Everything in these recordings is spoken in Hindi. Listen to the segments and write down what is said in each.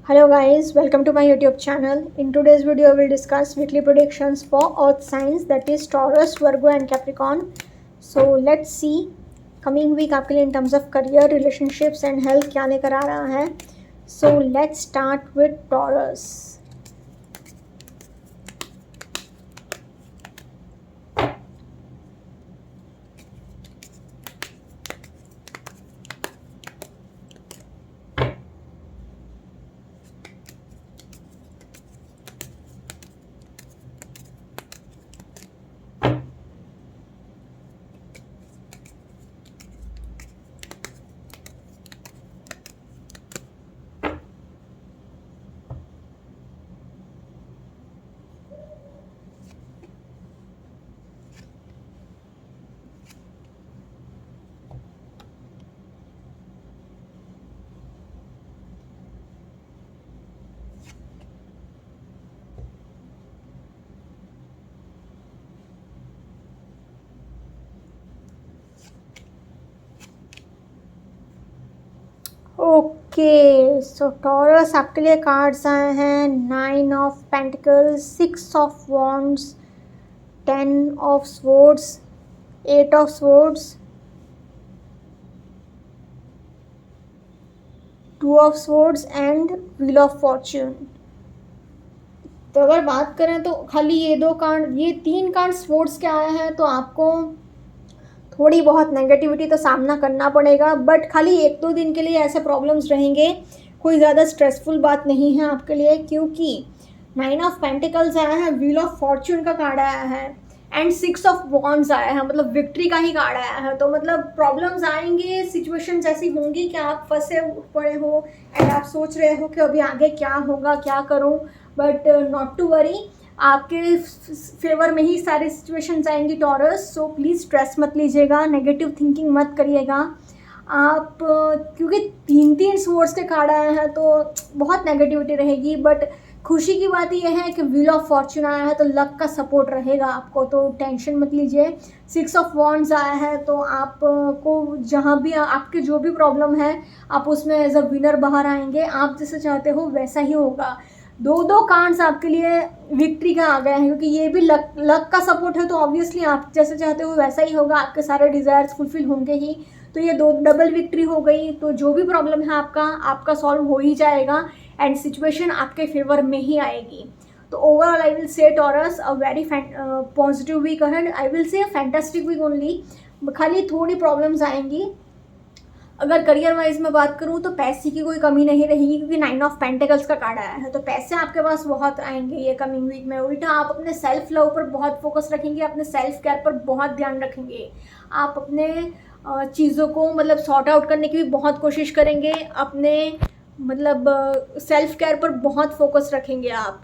Hello guys, welcome to my YouTube channel. In today's video, I will discuss weekly predictions for Earth signs, that is Taurus, Virgo and Capricorn. So let's see coming week आपके लिए in terms of career, relationships and health क्या लेकर आ रहा है. So let's start with Taurus. Okay so taurus आपके लिए कार्ड्स आए हैं 9 of pentacles, 6 of wands, 10 of swords, 8 of swords, 2 of swords and wheel of Fortune. तो अगर बात करें तो खाली ये 3 कार्ड स्वॉर्ड्स के आए हैं, तो आपको थोड़ी बहुत नेगेटिविटी तो सामना करना पड़ेगा, बट खाली 1-2 दिन के लिए ऐसे प्रॉब्लम्स रहेंगे. कोई ज़्यादा स्ट्रेसफुल बात नहीं है आपके लिए, क्योंकि 9 ऑफ पेंटिकल्स आया है, व्हील ऑफ फॉर्च्यून का कार्ड आया है एंड 6 ऑफ वॉन्ड्स आया है, मतलब विक्ट्री का ही कार्ड आया है. तो मतलब प्रॉब्लम्स आएंगे, सिचुएशंस ऐसी होंगी कि आप फंसे पड़े हो एंड आप सोच रहे हो कि अभी आगे क्या होगा, क्या करूं, बट नॉट टू वरी, आपके फेवर में ही सारी सिचुएशंस आएंगी टॉरस. सो प्लीज़ स्ट्रेस मत लीजिएगा, नेगेटिव थिंकिंग मत करिएगा आप, क्योंकि 3 स्वॉर्ड्स के कार्ड आए हैं तो बहुत नेगेटिविटी रहेगी. बट खुशी की बात यह है कि व्हील ऑफ फॉर्च्यून आया है, तो लक का सपोर्ट रहेगा आपको, तो टेंशन मत लीजिए. 6 ऑफ वॉन्ड्स आया है, तो आपको जहाँ भी आपके जो भी प्रॉब्लम है, आप उसमें एज अ विनर बाहर आएंगे. आप जैसे चाहते हो वैसा ही होगा. 2 कार्ड्स आपके लिए विक्ट्री का आ गए हैं, क्योंकि ये भी लक का सपोर्ट है, तो ऑब्वियसली आप जैसे चाहते हो वैसा ही होगा, आपके सारे डिज़ायर्स फुलफिल होंगे ही. तो ये 2 डबल विक्ट्री हो गई, तो जो भी प्रॉब्लम है आपका सॉल्व हो ही जाएगा एंड सिचुएशन आपके फेवर में ही आएगी. तो overall I will say Taurus a very positive week ahead, I will say fantastic week only. खाली थोड़ी प्रॉब्लम्स आएंगी. अगर करियर वाइज में बात करूँ तो पैसे की कोई कमी नहीं रहेगी, क्योंकि 9 ऑफ पेंटिकल्स का कार्ड आया है, तो पैसे आपके पास बहुत आएंगे ये कमिंग वीक में. उल्टा आप अपने सेल्फ लव पर बहुत फोकस रखेंगे, अपने सेल्फ केयर पर बहुत ध्यान रखेंगे. आप अपने चीज़ों को मतलब सॉर्ट आउट करने की भी बहुत कोशिश करेंगे, अपने मतलब सेल्फ केयर पर बहुत फोकस रखेंगे. आप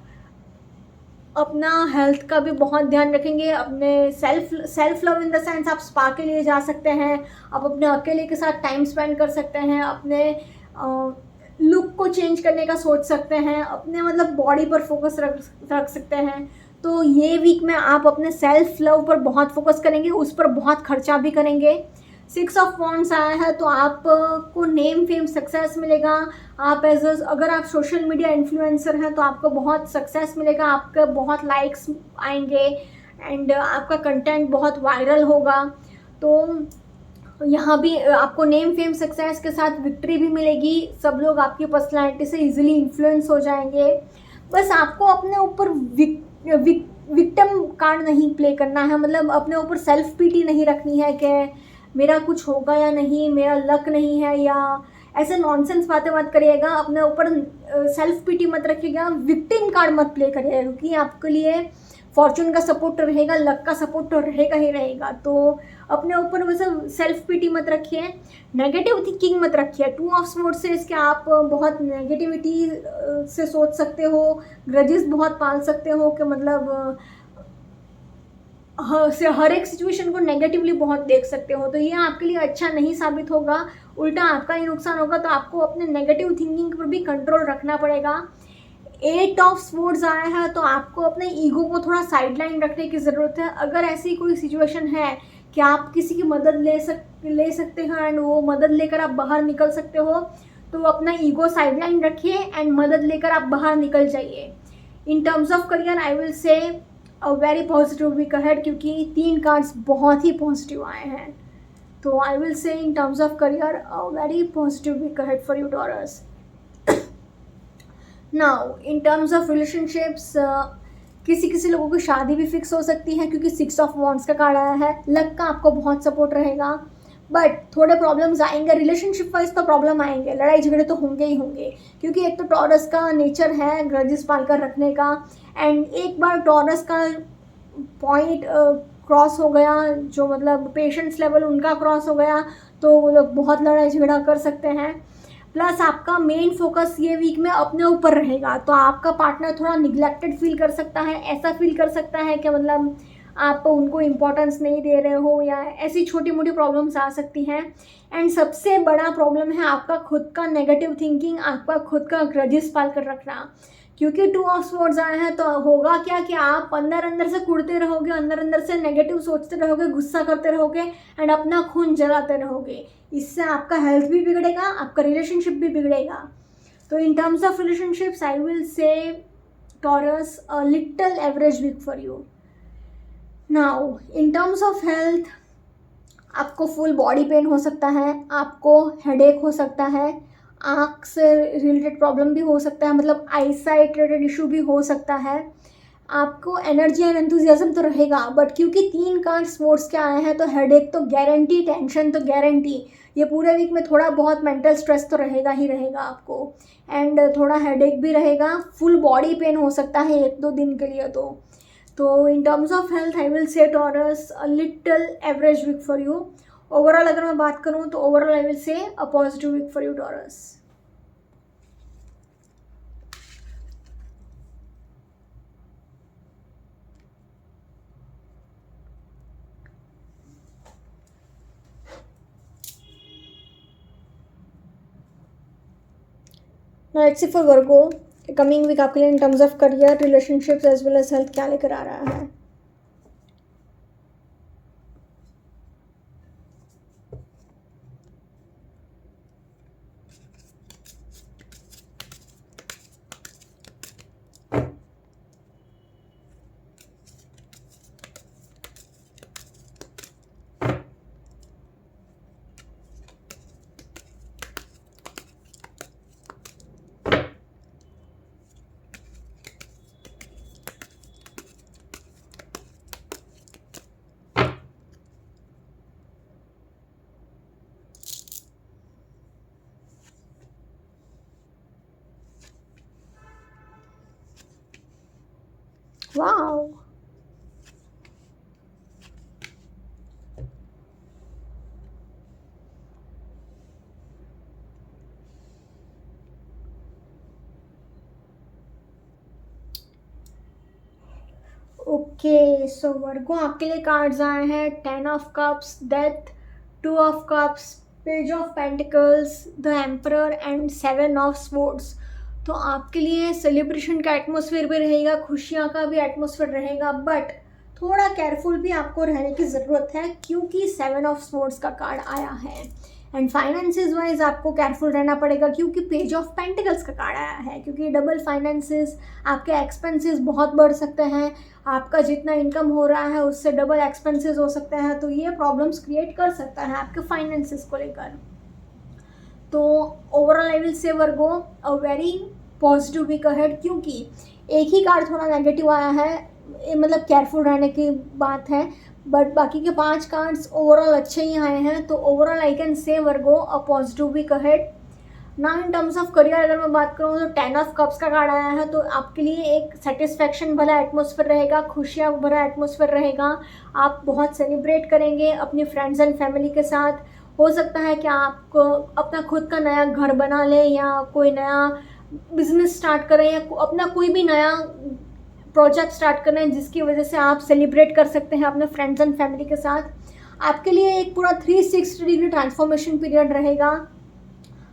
अपना हेल्थ का भी बहुत ध्यान रखेंगे. अपने self love in the sense, आप स्पा के लिए जा सकते हैं, आप अपने अकेले के साथ टाइम स्पेंड कर सकते हैं, अपने लुक को चेंज करने का सोच सकते हैं, अपने मतलब बॉडी पर फोकस रख सकते हैं. तो ये वीक में आप अपने सेल्फ लव पर बहुत फोकस करेंगे, उस पर बहुत खर्चा भी करेंगे. 6 ऑफ वॉन्ड्स आया है, तो आपको नेम फेम सक्सेस मिलेगा. आप अगर आप सोशल मीडिया इन्फ्लुएंसर हैं तो आपको बहुत सक्सेस मिलेगा, आपका बहुत लाइक्स आएंगे एंड आपका कंटेंट बहुत वायरल होगा. तो यहाँ भी आपको नेम फेम सक्सेस के साथ विक्ट्री भी मिलेगी. सब लोग आपकी पर्सनैलिटी से इजीली इन्फ्लुएंस हो जाएंगे. बस आपको अपने ऊपर विक्टिम कार्ड नहीं प्ले करना है, मतलब अपने ऊपर सेल्फ पीटी नहीं रखनी है कि मेरा कुछ होगा या नहीं, मेरा लक नहीं है, या ऐसे नॉनसेंस बातें मत करिएगा. अपने ऊपर सेल्फ पीटी मत रखिएगा, विक्टिम कार्ड मत प्ले करिएगा, क्योंकि आपके लिए फॉर्चून का सपोर्ट तो रहेगा, लक का सपोर्ट तो रहेगा ही रहेगा. तो अपने ऊपर वैसे सेल्फ पीटी मत रखिए, नेगेटिव थिंकिंग मत रखिए. 2 ऑफ स्वॉर्ड्स से इसके आप बहुत नेगेटिविटी से सोच सकते हो, ग्रजेस बहुत पाल सकते हो कि मतलब हर एक सिचुएशन को नेगेटिवली बहुत देख सकते हो. तो ये आपके लिए अच्छा नहीं साबित होगा, उल्टा आपका ही नुकसान होगा. तो आपको अपने नेगेटिव थिंकिंग पर भी कंट्रोल रखना पड़ेगा. 8 ऑफ स्वॉर्ड्स आया है, तो आपको अपने ईगो को थोड़ा साइडलाइन रखने की ज़रूरत है. अगर ऐसी कोई सिचुएशन है कि आप किसी की मदद ले सकते हो एंड वो मदद लेकर आप बाहर निकल सकते हो, तो अपना ईगो साइडलाइन रखिए एंड मदद लेकर आप बाहर निकल जाइए। In terms of career I will say a very positive week ahead, क्योंकि 3 कार्ड्स बहुत ही पॉजिटिव आए हैं। तो I will say in terms of career a very positive week ahead for you Taurus. Now in terms of relationships, किसी किसी लोगों की शादी भी फिक्स हो सकती है, क्योंकि 6 ऑफ वॉन्ड्स का कार्ड आया है। लक का आपको बहुत सपोर्ट रहेगा, बट थोड़े प्रॉब्लम्स आएंगे रिलेशनशिप वाइज, तो प्रॉब्लम आएंगे, लड़ाई झगड़े तो होंगे ही होंगे, क्योंकि एक तो टॉरस का नेचर है ग्रजेस पालकर रखने का, एंड एक बार टॉरस का पॉइंट क्रॉस हो गया, जो मतलब पेशेंस लेवल उनका क्रॉस हो गया, तो वो लोग बहुत लड़ाई झगड़ा कर सकते हैं। प्लस आपका मेन फोकस ये वीक में अपने ऊपर रहेगा, तो आपका पार्टनर थोड़ा निगलेक्टेड फील कर सकता है, ऐसा फील कर सकता है कि मतलब आप उनको इम्पोर्टेंस नहीं दे रहे हो, या ऐसी छोटी मोटी प्रॉब्लम्स आ सकती हैं। एंड सबसे बड़ा प्रॉब्लम है आपका खुद का नेगेटिव थिंकिंग, आपका खुद का ग्रजेस पाल कर रखना, क्योंकि 2 ऑफ स्वॉर्ड्स आए हैं। तो होगा क्या कि आप अंदर अंदर से कुड़ते रहोगे, अंदर अंदर से नेगेटिव सोचते रहोगे, गुस्सा करते रहोगे एंड अपना खून जलाते रहोगे। इससे आपका हेल्थ भी बिगड़ेगा, आपका रिलेशनशिप भी बिगड़ेगा। तो in terms of relationships I will say Taurus a little average week for you. Now in terms of health, आपको फुल बॉडी पेन हो सकता है, आपको हेडेक हो सकता है, आँख से रिलेटेड प्रॉब्लम भी हो सकता है, मतलब आई साइट रिलेटेड इशू भी हो सकता है। आपको एनर्जी एंड एंथुजियाज्म तो रहेगा, बट क्योंकि 3 कार्ड स्पोर्ट्स के आए हैं तो हेडेक तो गारंटी, टेंशन तो गारंटी। ये पूरे वीक में थोड़ा बहुत मेंटल स्ट्रेस तो रहेगा ही रहेगा आपको, एंड थोड़ा हेडेक भी रहेगा, फुल बॉडी पेन हो सकता है 1-2 दिन के लिए। तो in terms of health I will say Taurus a little average week for you. Overall अगर मैं बात करूँ तो overall I will say a positive week for you Taurus. Let's see for Virgo, coming week आपके लिए in terms of career, relationships as well as health क्या लेकर आ रहा है। Wow, okay. सो वर्गो आपके लिए कार्ड्स आए हैं 10 of cups, death, 2 of cups, page of pentacles, the emperor and 7 of swords. तो आपके लिए सेलिब्रेशन का एटमॉस्फेयर भी रहेगा, खुशियाँ का भी एटमॉस्फेयर रहेगा, बट थोड़ा केयरफुल भी आपको रहने की ज़रूरत है, क्योंकि 7 ऑफ स्वॉर्ड्स का कार्ड आया है। एंड फाइनेंसेस वाइज आपको केयरफुल रहना पड़ेगा, क्योंकि पेज ऑफ पेंटिकल्स का कार्ड आया है, क्योंकि डबल फाइनेंसेस, आपके एक्सपेंसेस बहुत बढ़ सकते हैं, आपका जितना इनकम हो रहा है उससे डबल एक्सपेंसेस हो सकते हैं, तो ये प्रॉब्लम्स क्रिएट कर सकता है आपके फाइनेंसेस को लेकर। तो overall I will say Virgo a very positive week ahead, क्योंकि एक ही कार्ड थोड़ा नेगेटिव आया है, मतलब केयरफुल रहने की बात है, बट बाकी के 5 कार्ड्स ओवरऑल अच्छे ही आए हैं। तो overall I can say Virgo a positive week ahead. ना इन टर्म्स ऑफ करियर अगर मैं बात करूँ तो 10 ऑफ कप्स का कार्ड आया है, तो आपके लिए एक सेटिस्फैक्शन भरा एटमॉस्फेयर रहेगा, खुशियाँ भरा एटमॉस्फेयर रहेगा, आप बहुत सेलिब्रेट करेंगे अपनी फ्रेंड्स एंड फैमिली के साथ। हो सकता है कि आप अपना खुद का नया घर बना लें, या कोई नया बिजनेस स्टार्ट करें, या अपना कोई भी नया प्रोजेक्ट स्टार्ट करें, जिसकी वजह से आप सेलिब्रेट कर सकते हैं अपने फ्रेंड्स एंड फैमिली के साथ। आपके लिए एक पूरा 360 डिग्री ट्रांसफॉर्मेशन पीरियड रहेगा,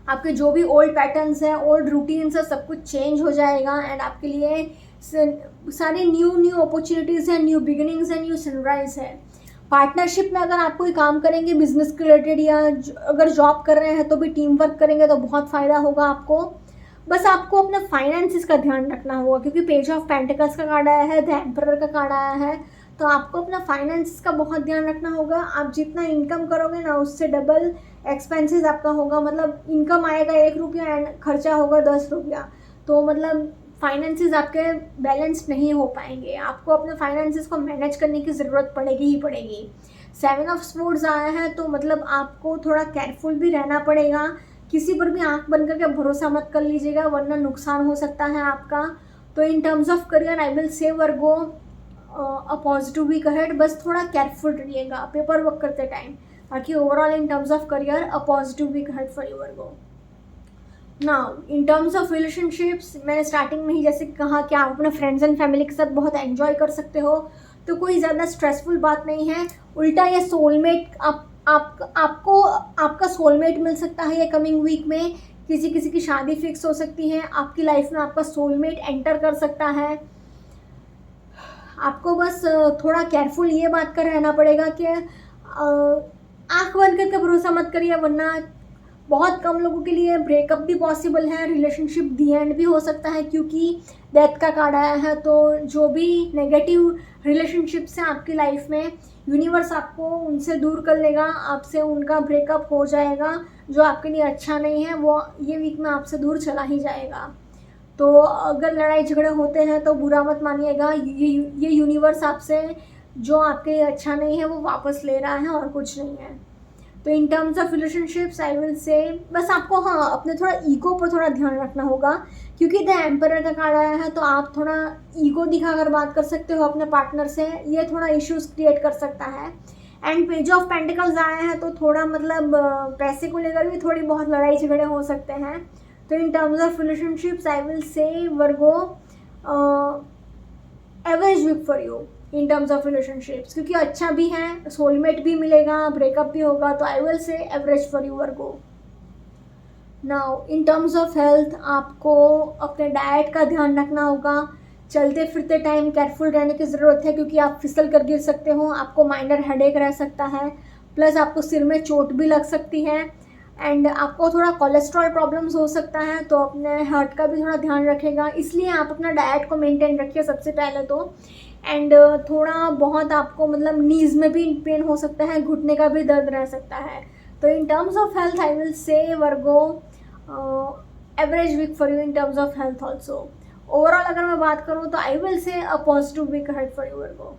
आपके जो भी ओल्ड पैटर्न्स हैं, ओल्ड रूटीन्स है, सब कुछ चेंज हो जाएगा, एंड आपके लिए सारी न्यू अपॉर्चुनिटीज़ हैं, न्यू बिगिनिंग्स हैं, न्यू सनराइज है। पार्टनरशिप में अगर आप कोई काम करेंगे बिजनेस के रिलेटेड या अगर जॉब कर रहे हैं तो भी टीम वर्क करेंगे तो बहुत फ़ायदा होगा आपको। बस आपको अपने फाइनेंसिस का ध्यान रखना होगा, क्योंकि पेज ऑफ पेंटिकल्स का कार्ड आया है, द एम्परर का कार्ड आया है, तो आपको अपना फाइनेंस का बहुत ध्यान रखना होगा। आप जितना इनकम करोगे ना उससे डबल एक्सपेंसेस आपका होगा, मतलब इनकम आएगा 1 रुपया एंड खर्चा होगा 10 रुपया, तो मतलब फाइनेंसेस आपके बैलेंस नहीं हो पाएंगे। आपको अपने फाइनेंसेस को मैनेज करने की ज़रूरत पड़ेगी ही पड़ेगी। 7 ऑफ स्वॉर्ड्स आया है तो मतलब आपको थोड़ा केयरफुल भी रहना पड़ेगा। किसी पर भी आंख बंद करके भरोसा मत कर लीजिएगा, वरना नुकसान हो सकता है आपका। तो in terms of career I will say Virgo a positive week ahead, बस थोड़ा केयरफुल रहिएगा पेपर वर्क करते टाइम। बाकी overall in terms of career a positive week ahead for you Virgo. Now in terms of relationships, मैंने स्टार्टिंग में ही जैसे कहा कि आप अपने फ्रेंड्स एंड फैमिली के साथ बहुत एंजॉय कर सकते हो, तो कोई ज़्यादा स्ट्रेसफुल बात नहीं है। उल्टा ये सोलमेट आपको आपका सोलमेट मिल सकता है ये कमिंग वीक में। किसी की शादी फिक्स हो सकती है, आपकी लाइफ में आपका सोलमेट एंटर कर सकता है। आपको बस थोड़ा केयरफुल ये बात का रहना पड़ेगा कि आँख बंद करके भरोसा मत करिए, वरना बहुत कम लोगों के लिए ब्रेकअप भी पॉसिबल है, रिलेशनशिप दी एंड भी हो सकता है, क्योंकि डेथ का कार्ड आया है। तो जो भी नेगेटिव रिलेशनशिप्स हैं आपकी लाइफ में, यूनिवर्स आपको उनसे दूर कर लेगा, आपसे उनका ब्रेकअप हो जाएगा। जो आपके लिए अच्छा नहीं है वो ये वीक में आपसे दूर चला ही जाएगा। तो अगर लड़ाई झगड़े होते हैं तो बुरा मत मानिएगा, ये यूनिवर्स आपसे जो आपके लिए अच्छा नहीं है वो वापस ले रहा है और कुछ नहीं है। तो in terms of relationships I will से बस आपको हाँ अपने थोड़ा ईगो पर थोड़ा ध्यान रखना होगा, क्योंकि द एम्परर का कार्ड आया है तो आप थोड़ा ईगो दिखाकर बात कर सकते हो अपने पार्टनर से, ये थोड़ा इश्यूज क्रिएट कर सकता है। एंड पेज ऑफ पेंटिकल्स आया है तो थोड़ा मतलब पैसे को लेकर भी थोड़ी बहुत लड़ाई झगड़े हो सकते हैं। तो in terms of relationships I will say Virgo average week for you in terms of relationships, क्योंकि अच्छा भी है, सोलमेट भी मिलेगा, ब्रेकअप भी होगा, तो आई विल से average for you Virgo. Now in terms of health, आपको अपने डाइट का ध्यान रखना होगा। चलते फिरते टाइम केयरफुल रहने की ज़रूरत है, क्योंकि आप फिसल कर गिर सकते हो, आपको माइनर हेडेक रह सकता है, प्लस आपको सिर में चोट भी लग सकती है, एंड आपको थोड़ा कोलेस्ट्रॉल प्रॉब्लम्स हो सकता है, तो अपने हार्ट का भी थोड़ा ध्यान रखेगा। इसलिए आप अपना डाइट को मेंटेन रखिए सबसे पहले तो। एंड थोड़ा बहुत आपको मतलब नीज़ में भी पेन हो सकता है, घुटने का भी दर्द रह सकता है। तो in terms of health I will say Virgo average week for you in terms of health also. Overall अगर मैं बात करूँ तो I will say a positive week ahead for you Virgo.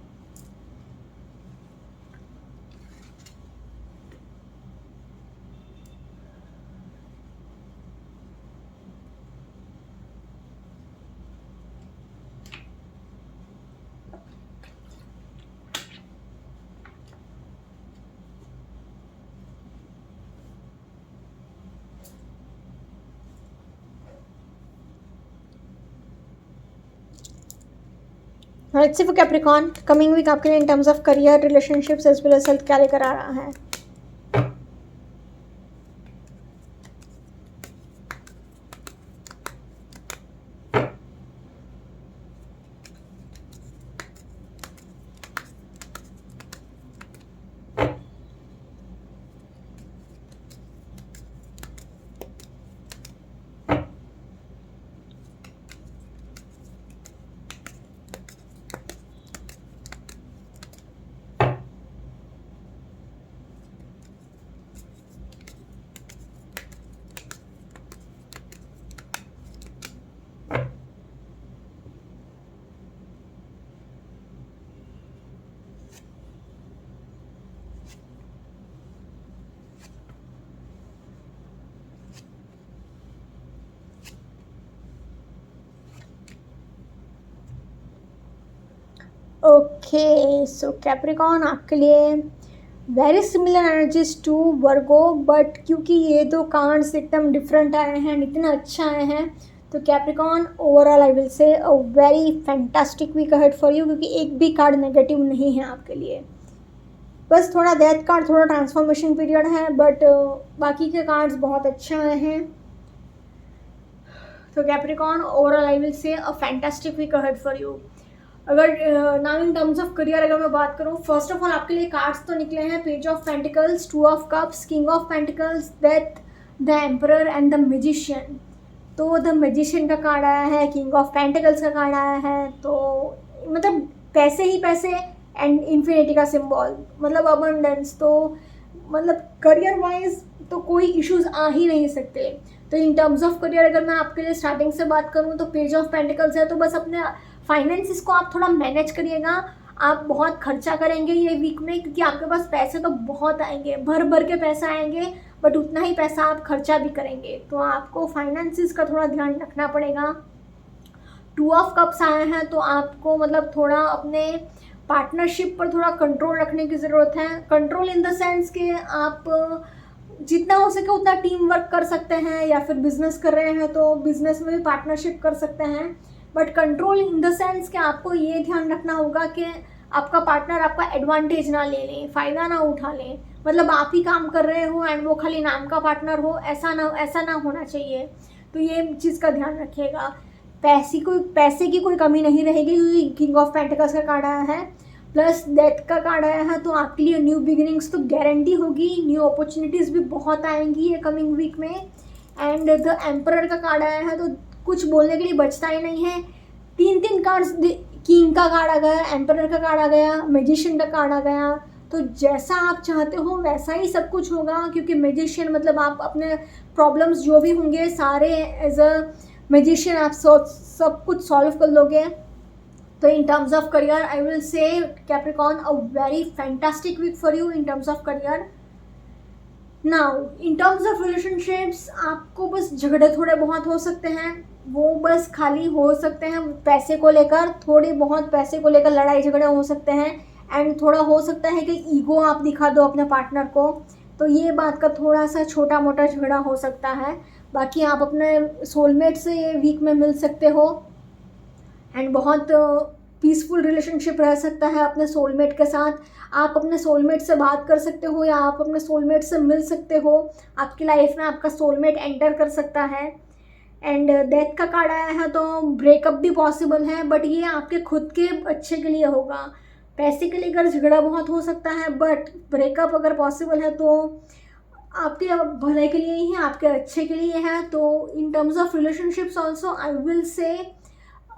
Let's see for Capricorn coming week आपके लिए in terms of career, relationships as well as health क्या लेकर आ रहा है। ओके सो कैप्रिकॉर्न आपके लिए very similar energies to Virgo, but क्योंकि ये दो कार्ड्स एकदम डिफरेंट आए हैं, इतना अच्छा आए हैं, तो Capricorn overall I will say a very fantastic week ahead for you, क्योंकि एक भी कार्ड नेगेटिव नहीं है आपके लिए। बस थोड़ा डेथ कार्ड, थोड़ा ट्रांसफॉर्मेशन पीरियड है, बट बाकी के कार्ड्स बहुत अच्छे आए हैं। तो Capricorn overall I will say a fantastic week ahead for you. अगर now in terms of career अगर मैं बात करूँ, फर्स्ट ऑफ ऑल आपके लिए कार्ड्स तो निकले हैं, page of pentacles, two of cups, king of pentacles, death, the emperor and the magician. तो द मैजिशियन का कार्ड आया है, किंग ऑफ पेंटिकल्स का कार्ड आया है, तो मतलब पैसे ही पैसे एंड इन्फिनिटी का सिंबल, मतलब अबंडेंस। तो मतलब करियर वाइज तो कोई इश्यूज आ ही नहीं सकते। तो इन टर्म्स ऑफ करियर अगर मैं आपके लिए स्टार्टिंग से बात करूँ तो पेज ऑफ पेंटिकल्स है, तो बस अपने फाइनेंसिस को आप थोड़ा मैनेज करिएगा। आप बहुत खर्चा करेंगे ये वीक में, क्योंकि आपके पास पैसे तो बहुत आएंगे, भर भर के पैसा आएंगे, बट उतना ही पैसा आप खर्चा भी करेंगे, तो आपको फाइनेंसिस का थोड़ा ध्यान रखना पड़ेगा। टू ऑफ कप्स आए हैं, तो आपको मतलब थोड़ा अपने पार्टनरशिप पर थोड़ा कंट्रोल रखने की ज़रूरत है। कंट्रोल इन द सेंस कि आप जितना हो सके उतना टीम वर्क कर सकते हैं, या फिर बिजनेस कर रहे हैं तो बिजनेस में भी पार्टनरशिप कर सकते हैं, but control in the sense कि आपको ये ध्यान रखना होगा कि आपका पार्टनर आपका एडवांटेज ना ले लें, फ़ायदा ना उठा लें, मतलब आप ही काम कर रहे हो एंड वो खाली नाम का पार्टनर हो, ऐसा ना होना चाहिए। तो ये चीज़ का ध्यान रखिएगा। पैसे की कोई कमी नहीं रहेगी, क्योंकि किंग ऑफ पेंटिकल्स का कार्ड आया है, प्लस डेथ का कार्ड आया है, तो आपके लिए न्यू बिगिनिंग्स तो गारंटी होगी, न्यू अपॉर्चुनिटीज़ भी बहुत आएंगी ये कमिंग वीक में। एंड द एम्परर का कार्ड आया है, तो कुछ बोलने के लिए बचता ही नहीं है। तीन कार्ड्स, किंग का कार्ड आ गया, एम्परर का कार्ड आ गया, मैजिशियन का कार्ड आ गया, तो जैसा आप चाहते हो वैसा ही सब कुछ होगा, क्योंकि मैजिशियन मतलब आप अपने प्रॉब्लम्स जो भी होंगे सारे एज अ मैजिशियन आप सब कुछ सॉल्व कर लोगे। तो in terms of career I will say Capricorn a very fantastic week for you in terms of career. Now in terms of relationships आपको बस झगड़े थोड़े बहुत हो सकते हैं, वो बस खाली हो सकते हैं पैसे को लेकर, थोड़ी बहुत पैसे को लेकर लड़ाई झगड़े हो सकते हैं, एंड थोड़ा हो सकता है कि ईगो आप दिखा दो अपने पार्टनर को, तो ये बात का थोड़ा सा छोटा मोटा झगड़ा हो सकता है। बाकी आप अपने सोलमेट से ये वीक में मिल सकते हो, एंड बहुत पीसफुल रिलेशनशिप रह सकता है अपने सोलमेट के साथ। आप अपने सोलमेट से बात कर सकते हो, या आप अपने सोलमेट से मिल सकते हो, आपकी लाइफ में आपका सोलमेट एंटर कर सकता है। एंड डेथ का कार्ड आया है, तो ब्रेकअप भी पॉसिबल है, बट ये आपके खुद के अच्छे के लिए होगा। पैसे के लिए अगर झगड़ा बहुत हो सकता है, बट ब्रेकअप अगर पॉसिबल है तो आपके भले के लिए ही है, आपके अच्छे के लिए है। तो in terms of relationships also I will say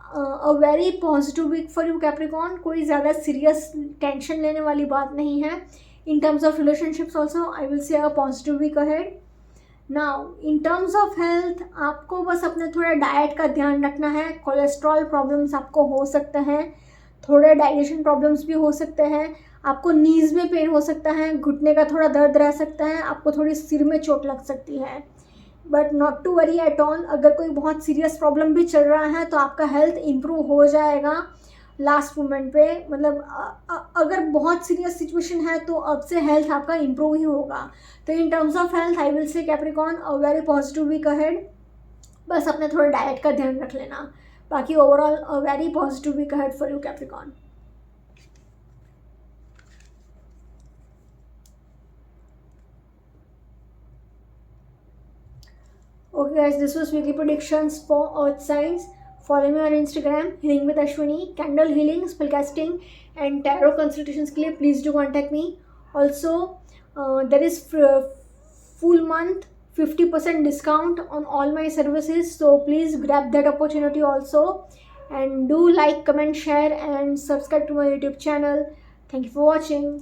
a very positive week for you Capricorn. कोई ज़्यादा सीरियस टेंशन लेने वाली बात नहीं है। In terms of relationships also I will say a positive week ahead. Now in terms of health आपको बस अपने थोड़ा डाइट का ध्यान रखना है। कोलेस्ट्रॉल प्रॉब्लम्स आपको हो सकते हैं, थोड़े डाइजेशन प्रॉब्लम्स भी हो सकते हैं, आपको नीज़ में पेन हो सकता है, घुटने का थोड़ा दर्द रह सकता है, आपको थोड़ी सिर में चोट लग सकती है, but not to worry at all. अगर कोई बहुत सीरियस प्रॉब्लम भी चल रहा है तो आपका हेल्थ इम्प्रूव हो जाएगा लास्ट मोमेंट पे। मतलब अगर बहुत सीरियस सिचुएशन है तो अब से हेल्थ आपका इम्प्रूव ही होगा। तो in terms of health I will say Capricorn a very positive week ahead. बस अपने थोड़ा डाइट का ध्यान रख लेना, बाकी overall a very positive week ahead for you Capricorn. Okay guys, this was weekly predictions for earth signs. Follow me on Instagram, healing with Ashwini, candle healing, spellcasting and tarot consultations के लिए please do contact me. Also there is full month 50% discount on all my services, so please grab that opportunity also, and do like, comment, share and subscribe to my YouTube channel. Thank you for watching.